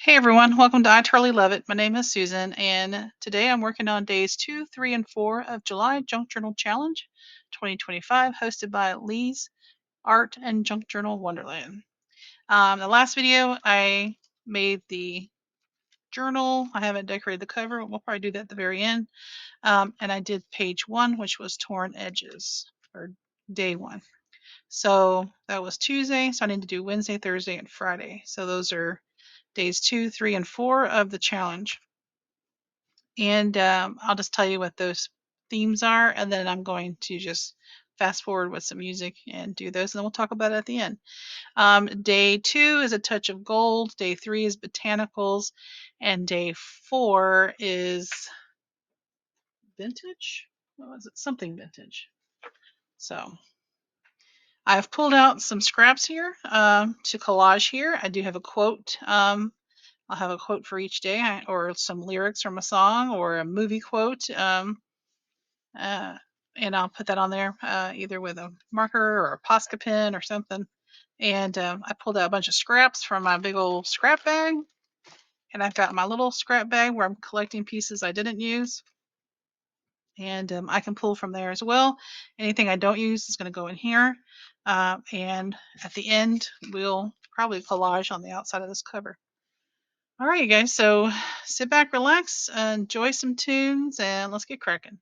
Hey everyone, welcome to I Totally Love It. My name is Susan, and today I'm working on days 2, 3, and 4 of July Junk Journal Challenge 2025, hosted by Lee's Art and Junk Journal Wonderland. The last video, I made the journal. I haven't decorated the cover. We'll probably do that at the very end. And I did page 1, which was torn edges, or day 1. So that was Tuesday, so I need to do Wednesday, Thursday, and Friday. So those are days 2, 3, and 4 of the challenge. And I'll just tell you what those themes are, and then I'm going to just fast forward with some music and do those, and then we'll talk about it at the end. Day 2 is A Touch of Gold, day 3 is Botanicals, and day 4 is Vintage? What was it? Something vintage. So I've pulled out some scraps here to collage here. I do have a quote. I'll have a quote for each day, or some lyrics from a song, or a movie quote. Uh, and I'll put that on there either with a marker or a Posca pen or something. And I pulled out a bunch of scraps from my big old scrap bag. And I've got my little scrap bag where I'm collecting pieces I didn't use. And I can pull from there as well. Anything I don't use is going to go in here. And at the end, we'll probably collage on the outside of this cover. All right, you guys. So sit back, relax, enjoy some tunes, and let's get cracking.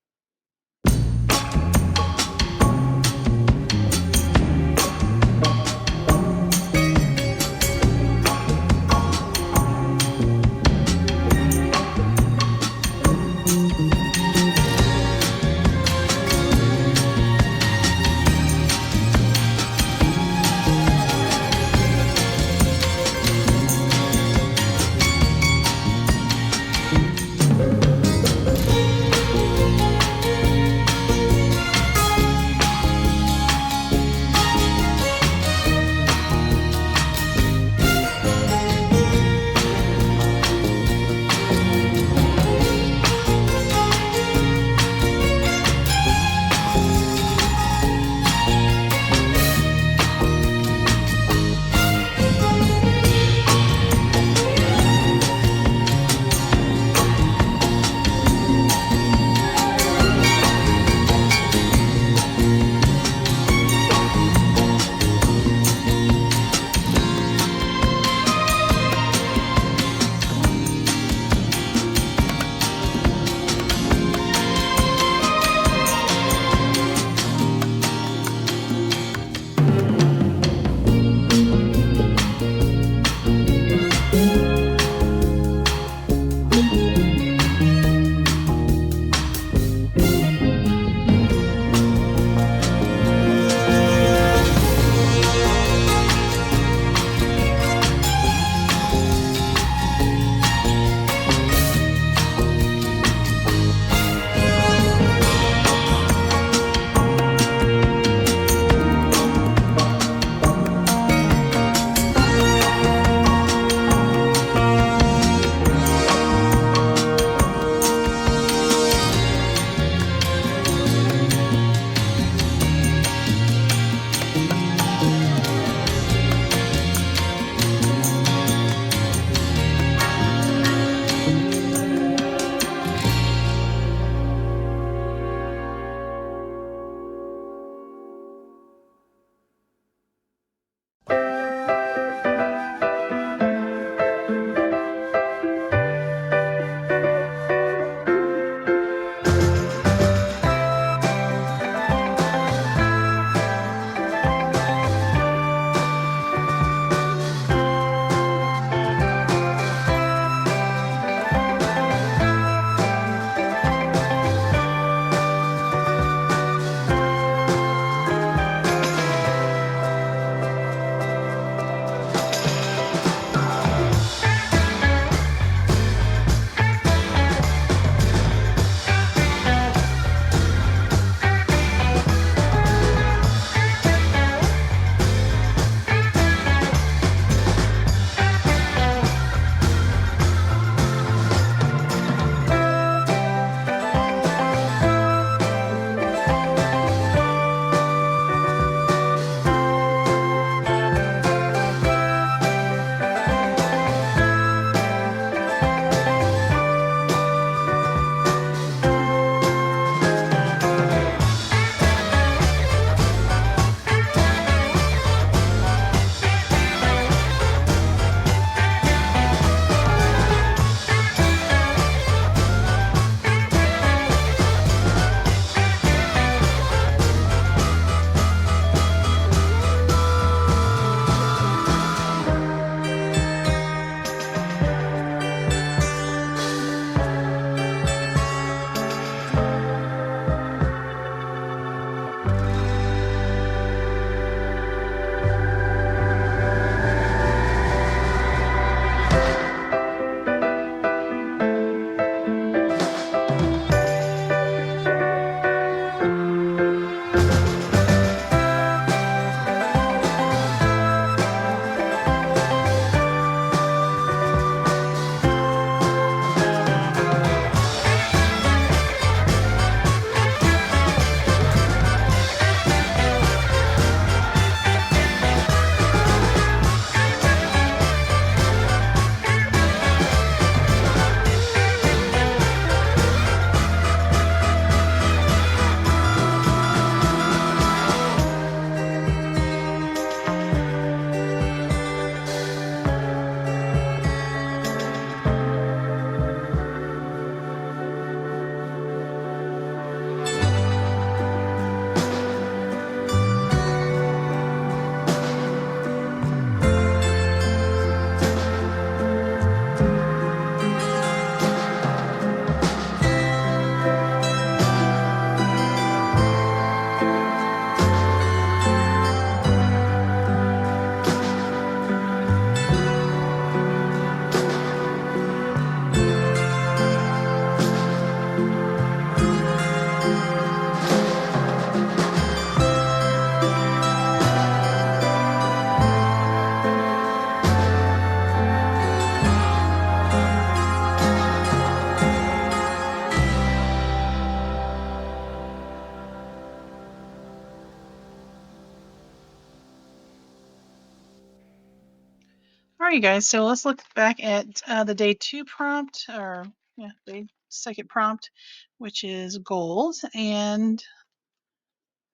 All right, you guys. So let's look back at the day 2 prompt, or yeah, the second prompt, which is gold. And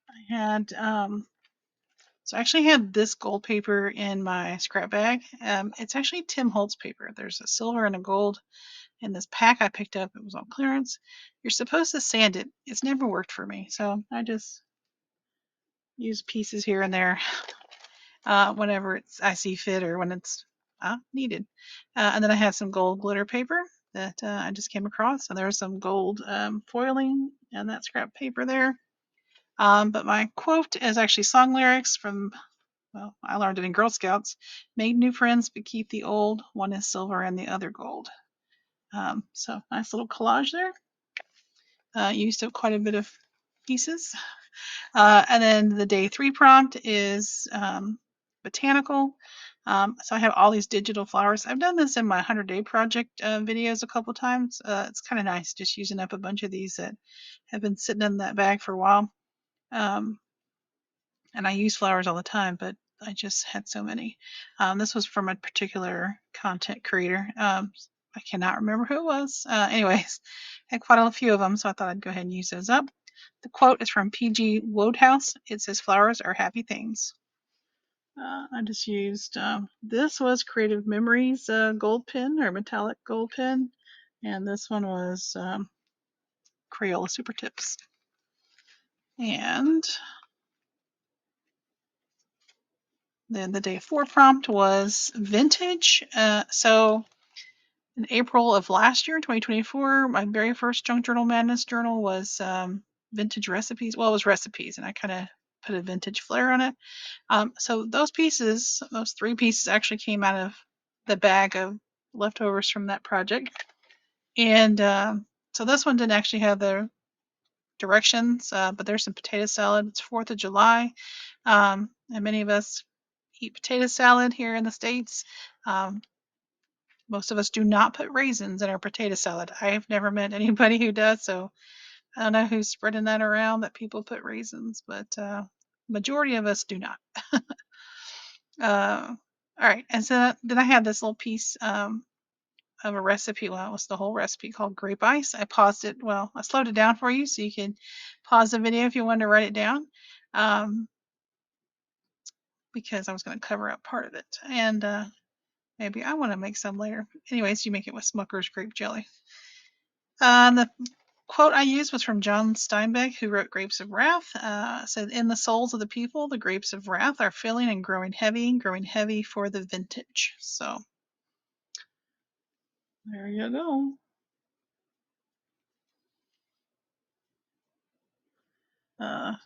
I had so I actually had this gold paper in my scrap bag. It's actually Tim Holtz paper. There's a silver and a gold in this pack I picked up. It was on clearance. You're supposed to sand it. It's never worked for me, so I just use pieces here and there whenever I see fit or when it's needed. And then I have some gold glitter paper that I just came across, and there's some gold foiling and that scrap paper there. But my quote is actually song lyrics from, well, I learned it in Girl Scouts. Made new friends, but keep the old. One is silver and the other gold. So nice little collage there. Used up quite a bit of pieces. And then the day 3 prompt is botanical. So I have all these digital flowers. I've done this in my 100-day project videos a couple times. It's kind of nice just using up a bunch of these that have been sitting in that bag for a while. And I use flowers all the time, but I just had so many. This was from a particular content creator. I cannot remember who it was. Anyways, I had quite a few of them, so I thought I'd go ahead and use those up. The quote is from PG Wodehouse. It says, "Flowers are happy things." I just used this was Creative Memories gold pen or metallic gold pen, and this one was Crayola Super Tips. And then the day 4 prompt was vintage. So in April of last year, 2024, my very first Junk Journal Madness journal was vintage recipes. Well, it was recipes, and I kind of put a vintage flair on it. So those pieces, those 3 pieces, actually came out of the bag of leftovers from that project. And so this one didn't actually have the directions, but there's some potato salad. It's 4th of July, and many of us eat potato salad here in the States. Um, most of us do not put raisins in our potato salad. I have never met anybody who does, so I don't know who's spreading that around that people put raisins, but majority of us do not. All right, and so then I had this little piece of a recipe. Well, it was the whole recipe called grape ice. I paused it. Well, I slowed it down for you so you can pause the video if you wanted to write it down, because I was going to cover up part of it, and maybe I want to make some later. Anyways, you make it with Smucker's grape jelly. The quote I used was from John Steinbeck, who wrote Grapes of Wrath. Said, "In the souls of the people, the grapes of wrath are filling and growing heavy for the vintage." So there you go.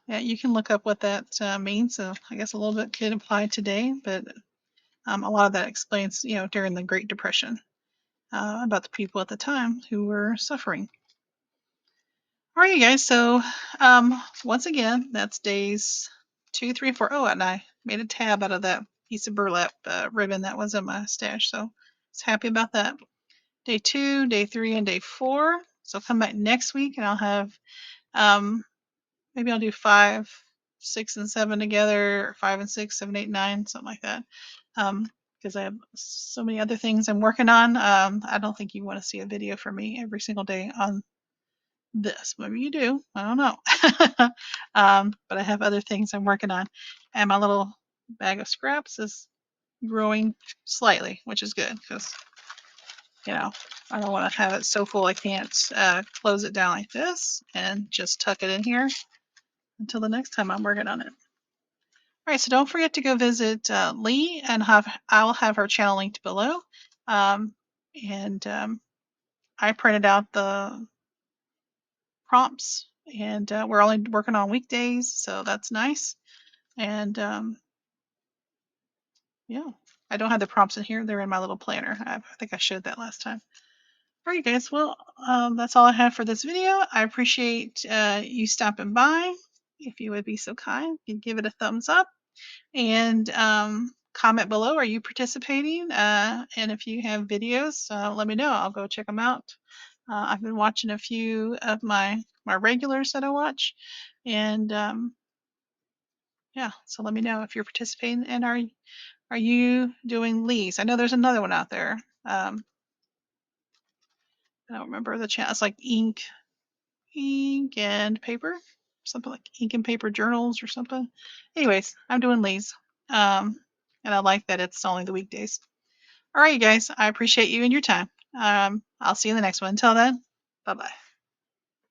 Yeah, you can look up what that means. So I guess a little bit could apply today, but a lot of that explains, during the Great Depression, about the people at the time who were suffering. All right, you guys. So once again, that's days 2, 3, 4. Oh, and I made a tab out of that piece of burlap ribbon that was in my stash. So I was happy about that. Day 2, day 3, and day 4. So come back next week, and I'll have maybe I'll do 5, 6, and 7 together, or 5 and 6, 7, 8, 9, something like that. Because I have so many other things I'm working on. I don't think you want to see a video from me every single day on this. Maybe you do. I don't know. But I have other things I'm working on, and my little bag of scraps is growing slightly, which is good because I don't want to have it so full I can't close it down like this and just tuck it in here until the next time I'm working on it. All right, so don't forget to go visit Lee, and I'll have her channel linked below. And I printed out the prompts, and we're only working on weekdays, so that's nice. And yeah, I don't have the prompts in here. They're in my little planner. I think I showed that last time. All right, guys. Well, that's all I have for this video. I appreciate you stopping by. If you would be so kind, you give it a thumbs up. And comment below, are you participating? And if you have videos, let me know. I'll go check them out. I've been watching a few of my regulars that I watch, and Yeah, so let me know if you're participating, and are you doing Lee's? I know there's another one out there. I don't remember the channel. It's like ink and paper, something like ink and paper journals or something. Anyways, I'm doing Lee's, and I like that it's only the weekdays. All right, you guys, I appreciate you and your time. I'll see you in the next one. Until then, bye bye.